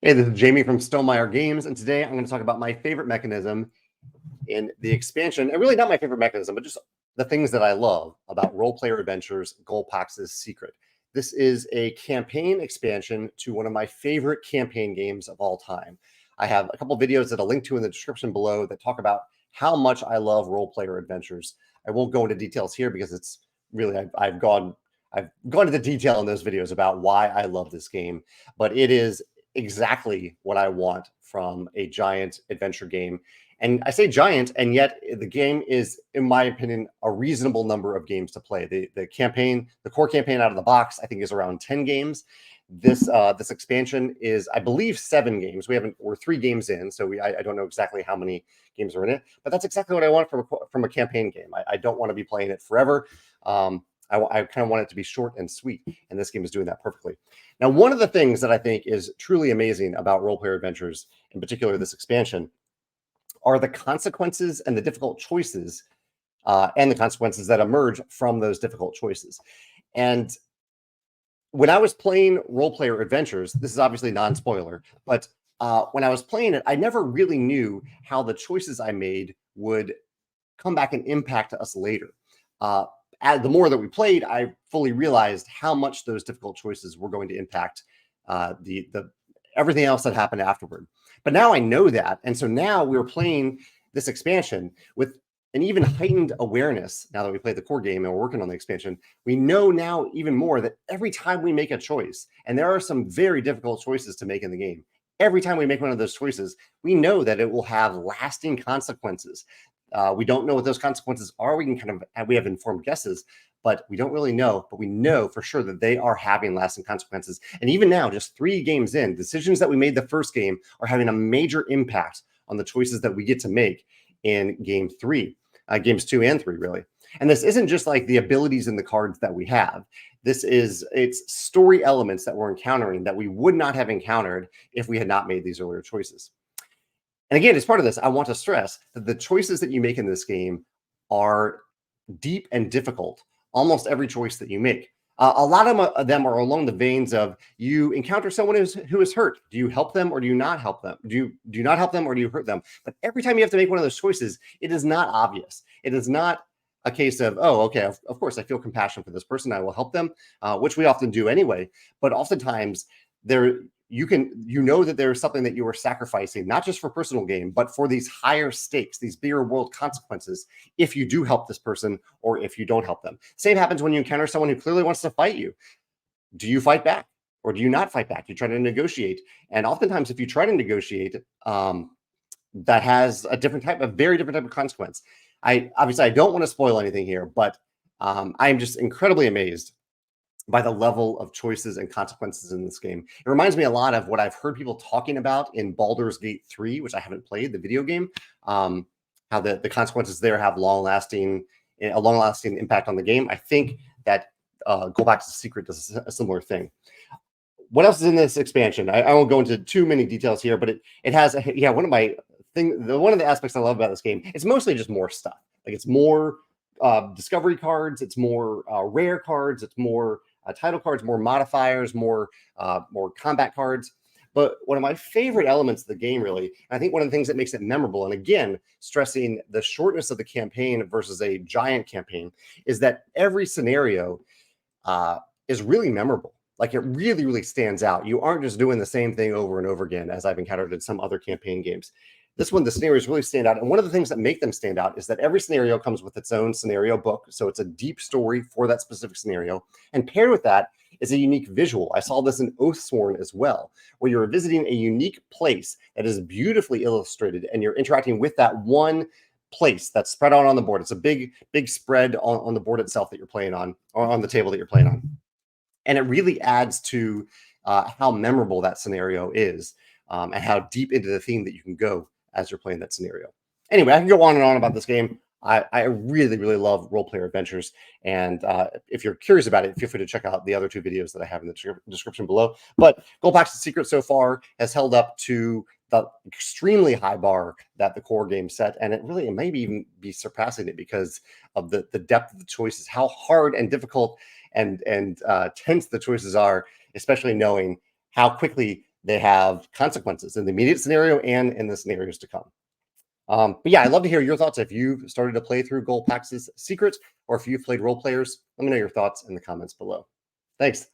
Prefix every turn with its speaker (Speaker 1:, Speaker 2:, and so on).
Speaker 1: Hey, this is Jamey from Stonemeyer Games, and today I'm going to talk about my favorite mechanism in the expansion, and really not my favorite mechanism, but just the things that I love about Role Player Adventures Gulpax's Secret. This is a campaign expansion to one of my favorite campaign games of all time. I have a couple videos that I'll link to in the description below that talk about how much I love Role Player Adventures. I won't go into details here because it's really, I've gone into detail in those videos about why I love this game, but it is exactly what I want from a giant adventure game. And I say giant, and yet the game is, in my opinion, a reasonable number of games to play. The campaign, the core campaign out of the box, I think is around 10 games. This expansion is, I believe, 7 games. We're 3 games in, so I don't know exactly how many games are in it, but that's exactly what I want from a campaign game. I don't want to be playing it forever. I kind of want it to be short and sweet, and this game is doing that perfectly. Now, one of the things that I think is truly amazing about Role Player Adventures, in particular this expansion, are the consequences and the difficult choices and the consequences that emerge from those difficult choices. And when I was playing Role Player Adventures, this is obviously non-spoiler, but when I was playing it, I never really knew how the choices I made would come back and impact us later. As the more that we played, I fully realized how much those difficult choices were going to impact the everything else that happened afterward. But now I know that, and so now we're playing this expansion with an even heightened awareness. Now that we played the core game and we're working on the expansion, we know now even more that every time we make a choice, and there are some very difficult choices to make in the game, every time we make one of those choices, we know that it will have lasting consequences. We don't know what those consequences are. We have informed guesses, but we don't really know. But we know for sure that they are having lasting consequences. And even now, just 3 games in, decisions that we made the first game are having a major impact on the choices that we get to make in game 3, games 2 and 3, really. And this isn't just like the abilities in the cards that we have. It's story elements that we're encountering that we would not have encountered if we had not made these earlier choices. And again, as part of this, I want to stress that the choices that you make in this game are deep and difficult. Almost every choice that you make. A lot of them are along the veins of you encounter someone who is hurt. Do you help them or do you not help them? Do you not help them or do you hurt them? But every time you have to make one of those choices, it is not obvious. It is not a case of, oh, okay, of course, I feel compassion for this person. I will help them, which we often do anyway. But oftentimes, you know that there's something that you are sacrificing, not just for personal gain, but for these higher stakes, these bigger world consequences, if you do help this person or if you don't help them. Same happens when you encounter someone who clearly wants to fight you. Do you fight back or do you not fight back? You try to negotiate. And oftentimes, if you try to negotiate, that has a very different type of consequence. I don't want to spoil anything here, but I'm just incredibly amazed by the level of choices and consequences in this game. It reminds me a lot of what I've heard people talking about in Baldur's Gate 3, which I haven't played, the video game, how the consequences there have a long-lasting impact on the game. I think that Gulpax's Secret does a similar thing. What else is in this expansion? I won't go into too many details here, but it has, one of the aspects I love about this game, it's mostly just more stuff. Like it's more discovery cards, it's more rare cards, it's more title cards, more modifiers, more combat cards. But one of my favorite elements of the game, really, and I think one of the things that makes it memorable, and again, stressing the shortness of the campaign versus a giant campaign, is that every scenario is really memorable. Like it really, really stands out. You aren't just doing the same thing over and over again, as I've encountered in some other campaign games. This one, the scenarios really stand out. And one of the things that make them stand out is that every scenario comes with its own scenario book. So it's a deep story for that specific scenario. And paired with that is a unique visual. I saw this in Oathsworn as well, where you're visiting a unique place that is beautifully illustrated and you're interacting with that one place that's spread out on the board. It's a big spread on the board itself that you're playing on, or on the table that you're playing on. And it really adds to how memorable that scenario is and how deep into the theme that you can go as you're playing that scenario. Anyway, I can go on and on about this game. I really, really love Role Player Adventures. And if you're curious about it, feel free to check out the other 2 videos that I have in the description below. But Gulpax's Secret so far has held up to the extremely high bar that the core game set. And it may even be surpassing it because of the depth of the choices, how hard and difficult and tense the choices are, especially knowing how quickly they have consequences in the immediate scenario and in the scenarios to come. But yeah, I'd love to hear your thoughts. If you've started to play through Gulpax's Secret, or if you've played role players, let me know your thoughts in the comments below. Thanks.